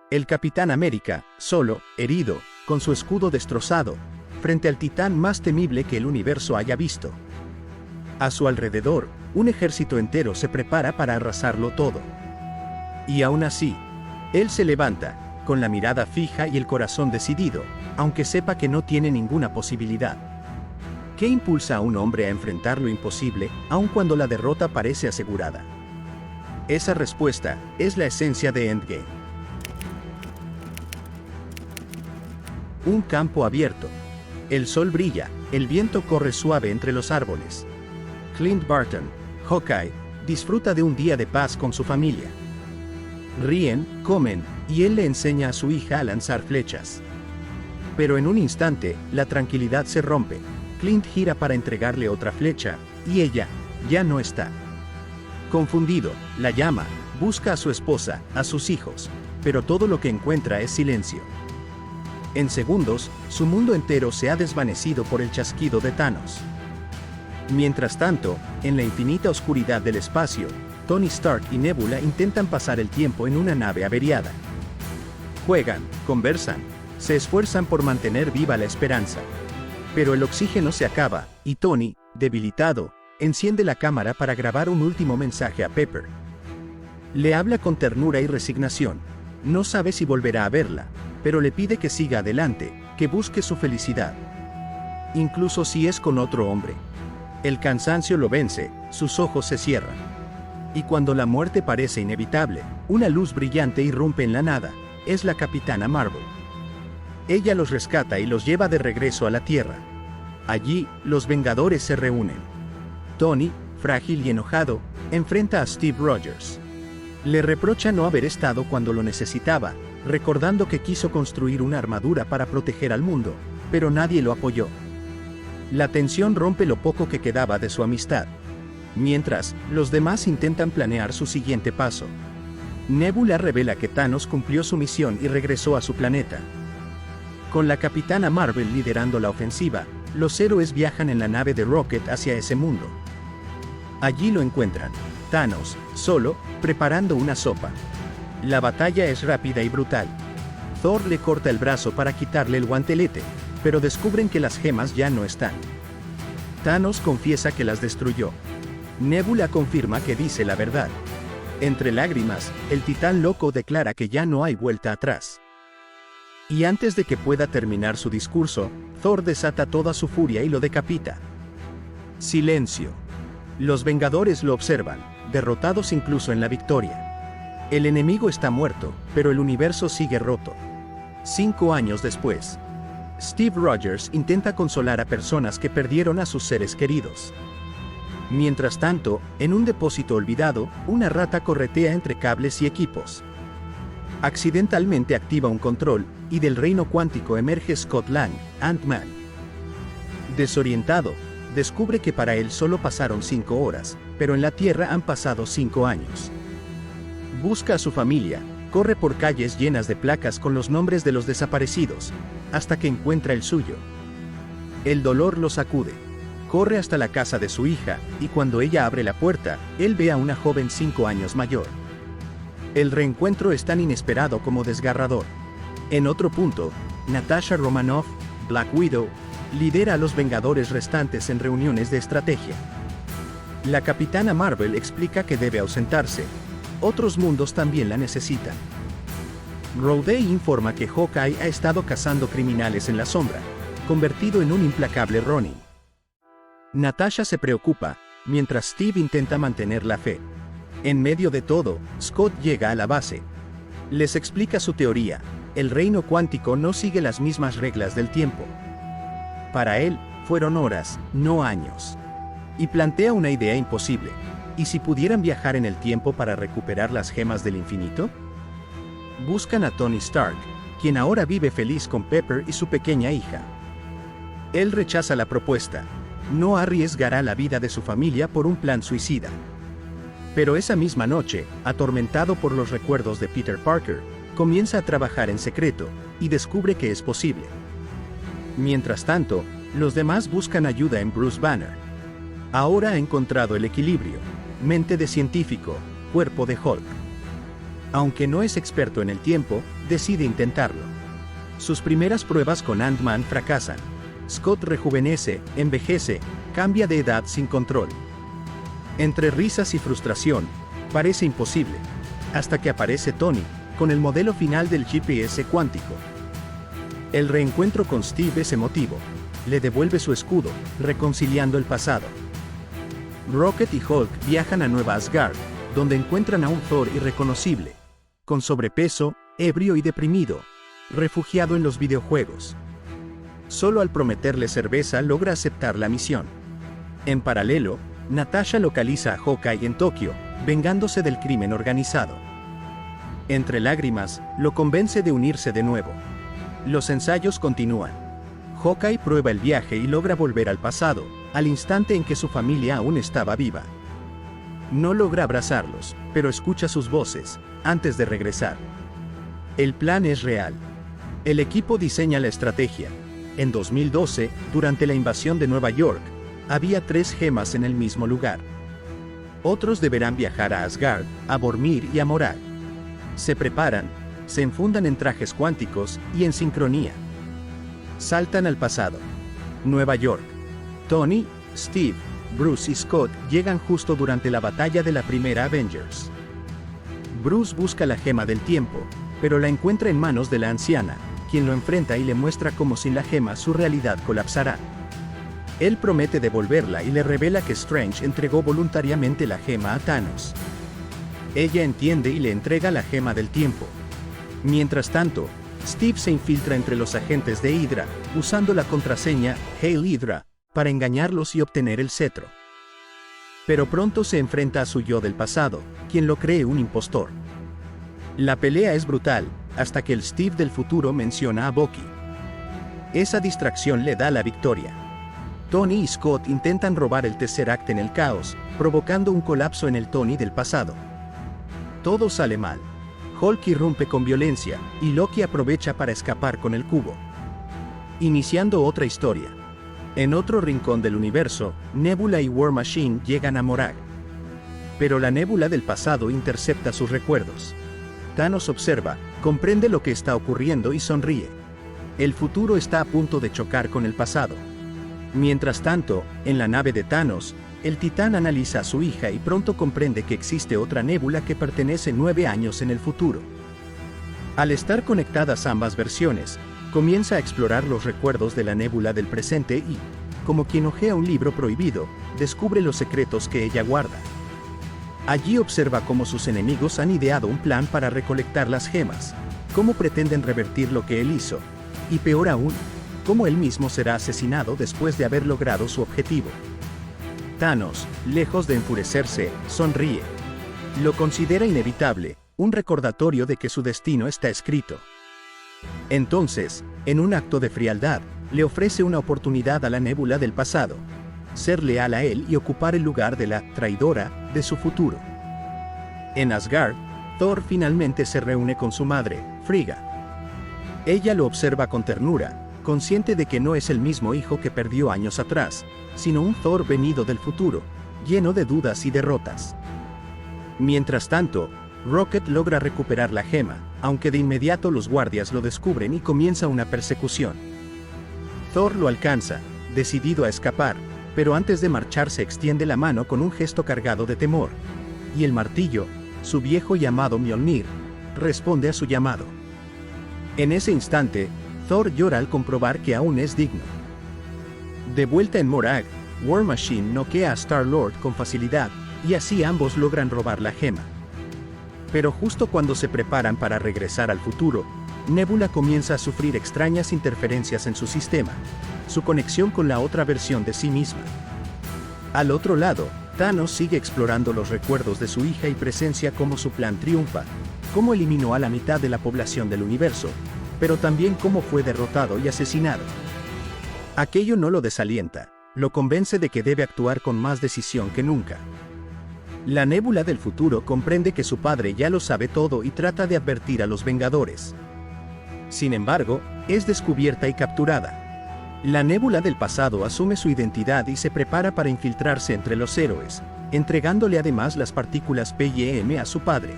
El Capitán América, solo, herido, con su escudo destrozado, frente al titán más temible que el universo haya visto. A su alrededor, un ejército entero se prepara para arrasarlo todo. Y aún así, él se levanta, con la mirada fija y el corazón decidido, aunque sepa que no tiene ninguna posibilidad. ¿Qué impulsa a un hombre a enfrentar lo imposible, aun cuando la derrota parece asegurada? Esa respuesta es la esencia de Endgame. Un campo abierto. El sol brilla, el viento corre suave entre los árboles. Clint Barton, Hawkeye, disfruta de un día de paz con su familia. Ríen, comen, y él le enseña a su hija a lanzar flechas. Pero en un instante, la tranquilidad se rompe. Clint gira para entregarle otra flecha, y ella, ya no está. Confundido, la llama, busca a su esposa, a sus hijos, pero todo lo que encuentra es silencio. En segundos, su mundo entero se ha desvanecido por el chasquido de Thanos. Mientras tanto, en la infinita oscuridad del espacio, Tony Stark y Nebula intentan pasar el tiempo en una nave averiada. Juegan, conversan, se esfuerzan por mantener viva la esperanza. Pero el oxígeno se acaba, y Tony, debilitado, enciende la cámara para grabar un último mensaje a Pepper. Le habla con ternura y resignación. No sabe si volverá a verla, pero le pide que siga adelante, que busque su felicidad. Incluso si es con otro hombre. El cansancio lo vence, sus ojos se cierran. Y cuando la muerte parece inevitable, una luz brillante irrumpe en la nada, es la Capitana Marvel. Ella los rescata y los lleva de regreso a la Tierra. Allí, los Vengadores se reúnen. Tony, frágil y enojado, enfrenta a Steve Rogers. Le reprocha no haber estado cuando lo necesitaba, recordando que quiso construir una armadura para proteger al mundo, pero nadie lo apoyó. La tensión rompe lo poco que quedaba de su amistad. Mientras, los demás intentan planear su siguiente paso. Nebula revela que Thanos cumplió su misión y regresó a su planeta. Con la Capitana Marvel liderando la ofensiva, los héroes viajan en la nave de Rocket hacia ese mundo. Allí lo encuentran, Thanos, solo, preparando una sopa. La batalla es rápida y brutal. Thor le corta el brazo para quitarle el guantelete, pero descubren que las gemas ya no están. Thanos confiesa que las destruyó. Nebula confirma que dice la verdad. Entre lágrimas, el titán loco declara que ya no hay vuelta atrás. Y antes de que pueda terminar su discurso, Thor desata toda su furia y lo decapita. Silencio. Los Vengadores lo observan, derrotados incluso en la victoria. El enemigo está muerto, pero el universo sigue roto. 5 años después, Steve Rogers intenta consolar a personas que perdieron a sus seres queridos. Mientras tanto, en un depósito olvidado, una rata corretea entre cables y equipos. Accidentalmente activa un control, y del reino cuántico emerge Scott Lang, Ant-Man. Desorientado, descubre que para él solo pasaron 5 horas, pero en la Tierra han pasado 5 años. Busca a su familia, corre por calles llenas de placas con los nombres de los desaparecidos, hasta que encuentra el suyo. El dolor lo sacude. Corre hasta la casa de su hija, y cuando ella abre la puerta, él ve a una joven 5 años mayor. El reencuentro es tan inesperado como desgarrador. En otro punto, Natasha Romanoff, Black Widow, lidera a los Vengadores restantes en reuniones de estrategia. La Capitana Marvel explica que debe ausentarse. Otros mundos también la necesitan. Rhodey informa que Hawkeye ha estado cazando criminales en la sombra, convertido en un implacable Ronin. Natasha se preocupa, mientras Steve intenta mantener la fe. En medio de todo, Scott llega a la base. Les explica su teoría: el reino cuántico no sigue las mismas reglas del tiempo. Para él, fueron horas, no años. Y plantea una idea imposible. ¿Y si pudieran viajar en el tiempo para recuperar las gemas del infinito? Buscan a Tony Stark, quien ahora vive feliz con Pepper y su pequeña hija. Él rechaza la propuesta. No arriesgará la vida de su familia por un plan suicida. Pero esa misma noche, atormentado por los recuerdos de Peter Parker, comienza a trabajar en secreto, y descubre que es posible. Mientras tanto, los demás buscan ayuda en Bruce Banner. Ahora ha encontrado el equilibrio, mente de científico, cuerpo de Hulk. Aunque no es experto en el tiempo, decide intentarlo. Sus primeras pruebas con Ant-Man fracasan. Scott rejuvenece, envejece, cambia de edad sin control. Entre risas y frustración, parece imposible, hasta que aparece Tony, con el modelo final del GPS cuántico. El reencuentro con Steve es emotivo. Le devuelve su escudo, reconciliando el pasado. Rocket y Hulk viajan a Nueva Asgard, donde encuentran a un Thor irreconocible, con sobrepeso, ebrio y deprimido, refugiado en los videojuegos. Solo al prometerle cerveza logra aceptar la misión. En paralelo, Natasha localiza a Hawkeye en Tokio, vengándose del crimen organizado. Entre lágrimas, lo convence de unirse de nuevo. Los ensayos continúan. Hawkeye prueba el viaje y logra volver al pasado, al instante en que su familia aún estaba viva. No logra abrazarlos, pero escucha sus voces, antes de regresar. El plan es real. El equipo diseña la estrategia. En 2012, durante la invasión de Nueva York, había 3 gemas en el mismo lugar. Otros deberán viajar a Asgard, a Vormir y a Morag. Se preparan, se enfundan en trajes cuánticos y en sincronía. Saltan al pasado. Nueva York. Tony, Steve, Bruce y Scott llegan justo durante la batalla de la primera Avengers. Bruce busca la gema del tiempo, pero la encuentra en manos de la anciana, quien lo enfrenta y le muestra cómo sin la gema su realidad colapsará. Él promete devolverla y le revela que Strange entregó voluntariamente la gema a Thanos. Ella entiende y le entrega la gema del tiempo. Mientras tanto, Steve se infiltra entre los agentes de Hydra, usando la contraseña Hail Hydra, para engañarlos y obtener el cetro. Pero pronto se enfrenta a su yo del pasado, quien lo cree un impostor. La pelea es brutal, hasta que el Steve del futuro menciona a Bucky. Esa distracción le da la victoria. Tony y Scott intentan robar el Tesseract en el caos, provocando un colapso en el Tony del pasado. Todo sale mal. Hulk irrumpe con violencia, y Loki aprovecha para escapar con el cubo. Iniciando otra historia. En otro rincón del universo, Nebula y War Machine llegan a Morag. Pero la Nebula del pasado intercepta sus recuerdos. Thanos observa, comprende lo que está ocurriendo y sonríe. El futuro está a punto de chocar con el pasado. Mientras tanto, en la nave de Thanos, el Titán analiza a su hija y pronto comprende que existe otra Nebula que pertenece 9 años en el futuro. Al estar conectadas ambas versiones, comienza a explorar los recuerdos de la Nebula del presente y, como quien hojea un libro prohibido, descubre los secretos que ella guarda. Allí observa cómo sus enemigos han ideado un plan para recolectar las gemas, cómo pretenden revertir lo que él hizo, y peor aún, cómo él mismo será asesinado después de haber logrado su objetivo. Thanos, lejos de enfurecerse, sonríe. Lo considera inevitable, un recordatorio de que su destino está escrito. Entonces, en un acto de frialdad, le ofrece una oportunidad a la Nebula del pasado: ser leal a él y ocupar el lugar de la traidora de su futuro. En Asgard, Thor finalmente se reúne con su madre, Frigga. Ella lo observa con ternura, consciente de que no es el mismo hijo que perdió años atrás, sino un Thor venido del futuro, lleno de dudas y derrotas. Mientras tanto, Rocket logra recuperar la gema, aunque de inmediato los guardias lo descubren y comienza una persecución. Thor lo alcanza, decidido a escapar, pero antes de marchar se extiende la mano con un gesto cargado de temor. Y el martillo, su viejo y amado Mjolnir, responde a su llamado. En ese instante, Thor llora al comprobar que aún es digno. De vuelta en Morag, War Machine noquea a Star-Lord con facilidad, y así ambos logran robar la gema. Pero justo cuando se preparan para regresar al futuro, Nebula comienza a sufrir extrañas interferencias en su sistema, su conexión con la otra versión de sí misma. Al otro lado, Thanos sigue explorando los recuerdos de su hija y presencia cómo su plan triunfa, cómo eliminó a la mitad de la población del universo, pero también cómo fue derrotado y asesinado. Aquello no lo desalienta, lo convence de que debe actuar con más decisión que nunca. La Nebula del futuro comprende que su padre ya lo sabe todo y trata de advertir a los Vengadores. Sin embargo, es descubierta y capturada. La Nebula del pasado asume su identidad y se prepara para infiltrarse entre los héroes, entregándole además las partículas P y M a su padre.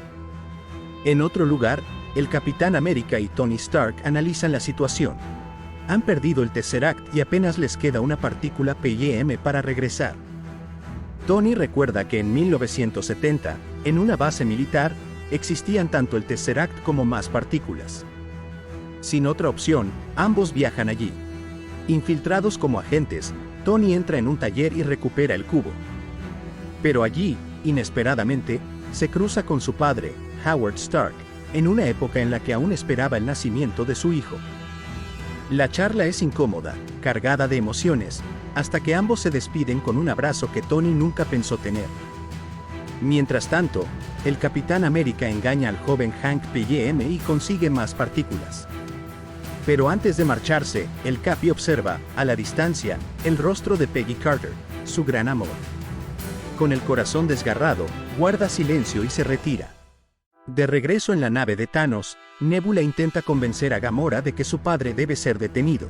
En otro lugar, el Capitán América y Tony Stark analizan la situación. Han perdido el Tesseract y apenas les queda una partícula PYM para regresar. Tony recuerda que en 1970, en una base militar, existían tanto el Tesseract como más partículas. Sin otra opción, ambos viajan allí. Infiltrados como agentes, Tony entra en un taller y recupera el cubo. Pero allí, inesperadamente, se cruza con su padre, Howard Stark, en una época en la que aún esperaba el nacimiento de su hijo. La charla es incómoda, cargada de emociones, hasta que ambos se despiden con un abrazo que Tony nunca pensó tener. Mientras tanto, el Capitán América engaña al joven Hank Pym y consigue más partículas. Pero antes de marcharse, el Capi observa, a la distancia, el rostro de Peggy Carter, su gran amor. Con el corazón desgarrado, guarda silencio y se retira. De regreso en la nave de Thanos, Nebula intenta convencer a Gamora de que su padre debe ser detenido.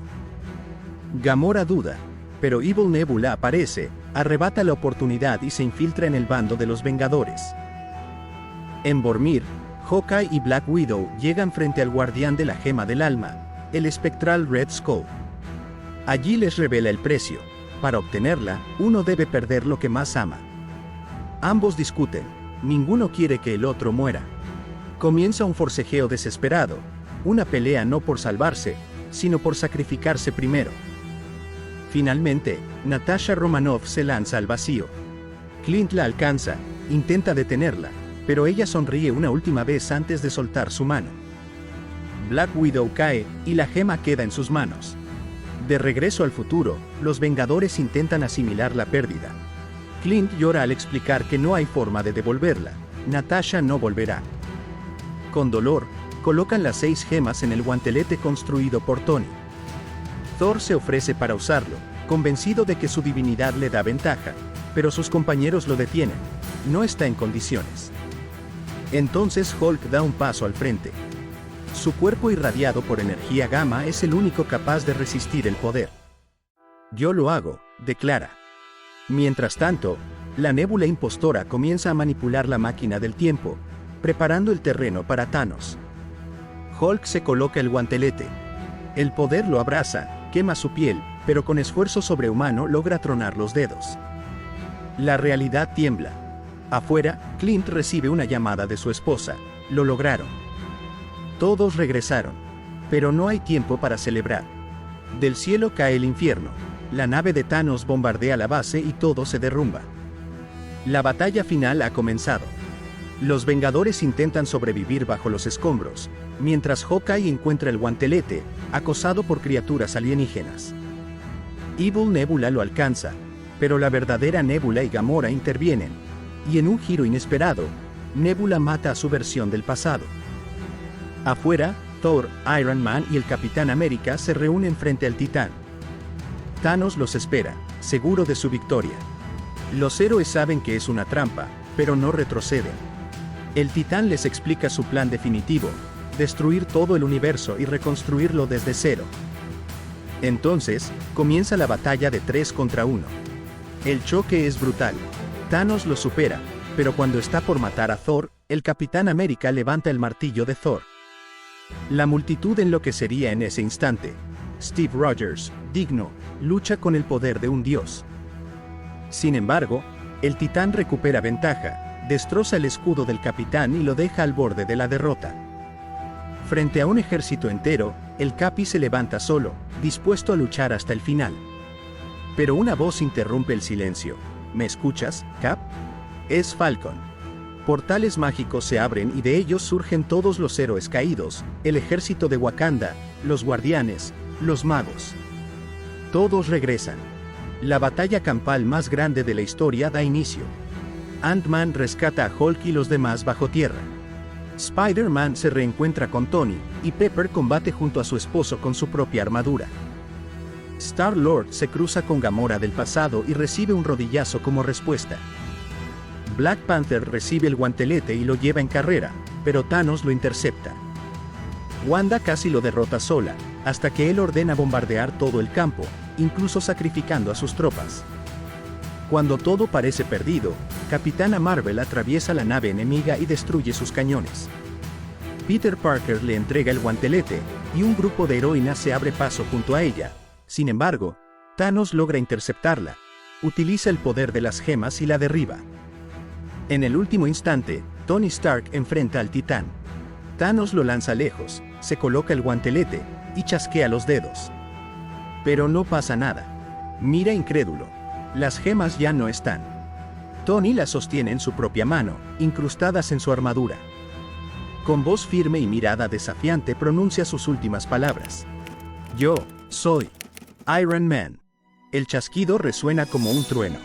Gamora duda, pero Evil Nebula aparece, arrebata la oportunidad y se infiltra en el bando de los Vengadores. En Vormir, Hawkeye y Black Widow llegan frente al guardián de la gema del alma, el espectral Red Skull. Allí les revela el precio. Para obtenerla, uno debe perder lo que más ama. Ambos discuten, ninguno quiere que el otro muera. Comienza un forcejeo desesperado, una pelea no por salvarse, sino por sacrificarse primero. Finalmente, Natasha Romanoff se lanza al vacío. Clint la alcanza, intenta detenerla, pero ella sonríe una última vez antes de soltar su mano. Black Widow cae, y la gema queda en sus manos. De regreso al futuro, los Vengadores intentan asimilar la pérdida. Clint llora al explicar que no hay forma de devolverla. Natasha no volverá. Con dolor, colocan las 6 gemas en el guantelete construido por Tony. Thor se ofrece para usarlo, convencido de que su divinidad le da ventaja, pero sus compañeros lo detienen. No está en condiciones. Entonces Hulk da un paso al frente. Su cuerpo irradiado por energía gamma es el único capaz de resistir el poder. Yo lo hago, declara. Mientras tanto, la Nébula impostora comienza a manipular la máquina del tiempo, preparando el terreno para Thanos. Hulk se coloca el guantelete. El poder lo abraza, quema su piel, pero con esfuerzo sobrehumano logra tronar los dedos. La realidad tiembla. Afuera, Clint recibe una llamada de su esposa. Lo lograron. Todos regresaron. Pero no hay tiempo para celebrar. Del cielo cae el infierno. La nave de Thanos bombardea la base y todo se derrumba. La batalla final ha comenzado. Los Vengadores intentan sobrevivir bajo los escombros, mientras Hawkeye encuentra el guantelete, acosado por criaturas alienígenas. Evil Nebula lo alcanza, pero la verdadera Nebula y Gamora intervienen, y en un giro inesperado, Nebula mata a su versión del pasado. Afuera, Thor, Iron Man y el Capitán América se reúnen frente al Titán. Thanos los espera, seguro de su victoria. Los héroes saben que es una trampa, pero no retroceden. El Titán les explica su plan definitivo: destruir todo el universo y reconstruirlo desde cero. Entonces, comienza la batalla de 3 contra 1. El choque es brutal. Thanos lo supera, pero cuando está por matar a Thor, el Capitán América levanta el martillo de Thor. La multitud enloquecería en ese instante. Steve Rogers, digno, lucha con el poder de un dios. Sin embargo, el Titán recupera ventaja, destroza el escudo del Capitán y lo deja al borde de la derrota. Frente a un ejército entero, el Capi se levanta solo, dispuesto a luchar hasta el final. Pero una voz interrumpe el silencio. ¿Me escuchas, Cap? Es Falcon. Portales mágicos se abren y de ellos surgen todos los héroes caídos, el ejército de Wakanda, los guardianes, los magos. Todos regresan. La batalla campal más grande de la historia da inicio. Ant-Man rescata a Hulk y los demás bajo tierra. Spider-Man se reencuentra con Tony, y Pepper combate junto a su esposo con su propia armadura. Star-Lord se cruza con Gamora del pasado y recibe un rodillazo como respuesta. Black Panther recibe el guantelete y lo lleva en carrera, pero Thanos lo intercepta. Wanda casi lo derrota sola, hasta que él ordena bombardear todo el campo, incluso sacrificando a sus tropas. Cuando todo parece perdido, Capitana Marvel atraviesa la nave enemiga y destruye sus cañones. Peter Parker le entrega el guantelete, y un grupo de heroínas se abre paso junto a ella. Sin embargo, Thanos logra interceptarla, utiliza el poder de las gemas y la derriba. En el último instante, Tony Stark enfrenta al Titán. Thanos lo lanza lejos, se coloca el guantelete, y chasquea los dedos. Pero no pasa nada. Mira incrédulo. Las gemas ya no están. Tony las sostiene en su propia mano, incrustadas en su armadura. Con voz firme y mirada desafiante pronuncia sus últimas palabras. Yo soy Iron Man. El chasquido resuena como un trueno.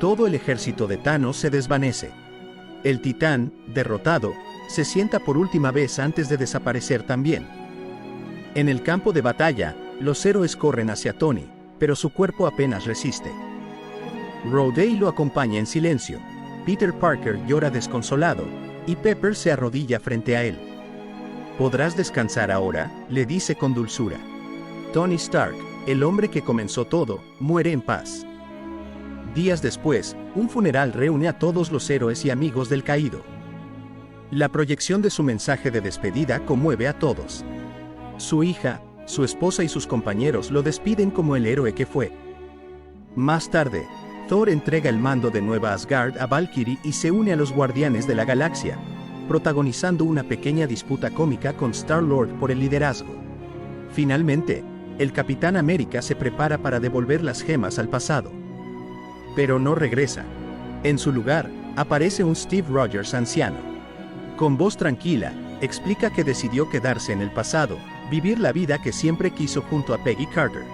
Todo el ejército de Thanos se desvanece. El Titán, derrotado, se sienta por última vez antes de desaparecer también. En el campo de batalla, los héroes corren hacia Tony, pero su cuerpo apenas resiste. Rhodey lo acompaña en silencio. Peter Parker llora desconsolado, y Pepper se arrodilla frente a él. «Podrás descansar ahora», le dice con dulzura. Tony Stark, el hombre que comenzó todo, muere en paz. Días después, un funeral reúne a todos los héroes y amigos del caído. La proyección de su mensaje de despedida conmueve a todos. Su hija, su esposa y sus compañeros lo despiden como el héroe que fue. Más tarde, Thor entrega el mando de Nueva Asgard a Valkyrie y se une a los Guardianes de la Galaxia, protagonizando una pequeña disputa cómica con Star-Lord por el liderazgo. Finalmente, el Capitán América se prepara para devolver las gemas al pasado. Pero no regresa. En su lugar, aparece un Steve Rogers anciano. Con voz tranquila, explica que decidió quedarse en el pasado, vivir la vida que siempre quiso junto a Peggy Carter.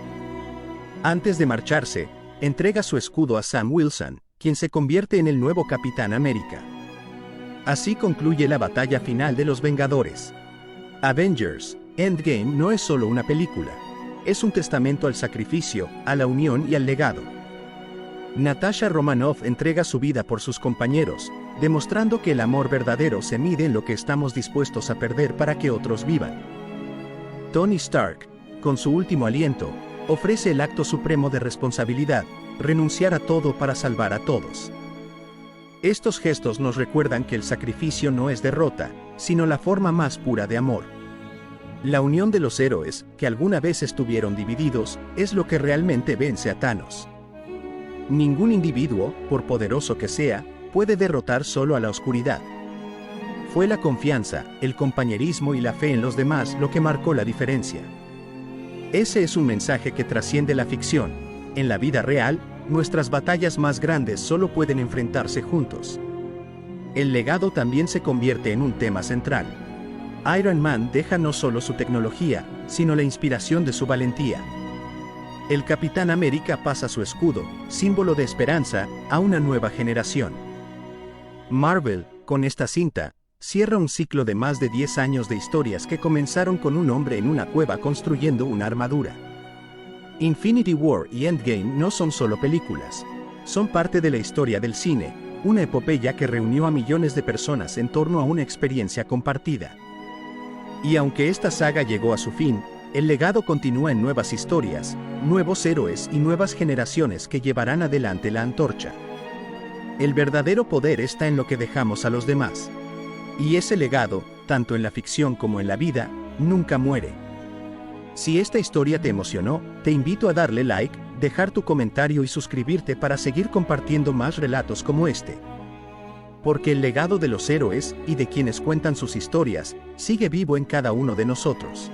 Antes de marcharse, entrega su escudo a Sam Wilson, quien se convierte en el nuevo Capitán América. Así concluye la batalla final de los Vengadores. Avengers: Endgame no es solo una película, es un testamento al sacrificio, a la unión y al legado. Natasha Romanoff entrega su vida por sus compañeros, demostrando que el amor verdadero se mide en lo que estamos dispuestos a perder para que otros vivan. Tony Stark, con su último aliento, ofrece el acto supremo de responsabilidad, renunciar a todo para salvar a todos. Estos gestos nos recuerdan que el sacrificio no es derrota, sino la forma más pura de amor. La unión de los héroes, que alguna vez estuvieron divididos, es lo que realmente vence a Thanos. Ningún individuo, por poderoso que sea, puede derrotar solo a la oscuridad. Fue la confianza, el compañerismo y la fe en los demás lo que marcó la diferencia. Ese es un mensaje que trasciende la ficción. En la vida real, nuestras batallas más grandes solo pueden enfrentarse juntos. El legado también se convierte en un tema central. Iron Man deja no solo su tecnología, sino la inspiración de su valentía. El Capitán América pasa su escudo, símbolo de esperanza, a una nueva generación. Marvel, con esta cinta, cierra un ciclo de más de 10 años de historias que comenzaron con un hombre en una cueva construyendo una armadura. Infinity War y Endgame no son solo películas, son parte de la historia del cine, una epopeya que reunió a millones de personas en torno a una experiencia compartida. Y aunque esta saga llegó a su fin, el legado continúa en nuevas historias, nuevos héroes y nuevas generaciones que llevarán adelante la antorcha. El verdadero poder está en lo que dejamos a los demás. Y ese legado, tanto en la ficción como en la vida, nunca muere. Si esta historia te emocionó, te invito a darle like, dejar tu comentario y suscribirte para seguir compartiendo más relatos como este. Porque el legado de los héroes, y de quienes cuentan sus historias, sigue vivo en cada uno de nosotros.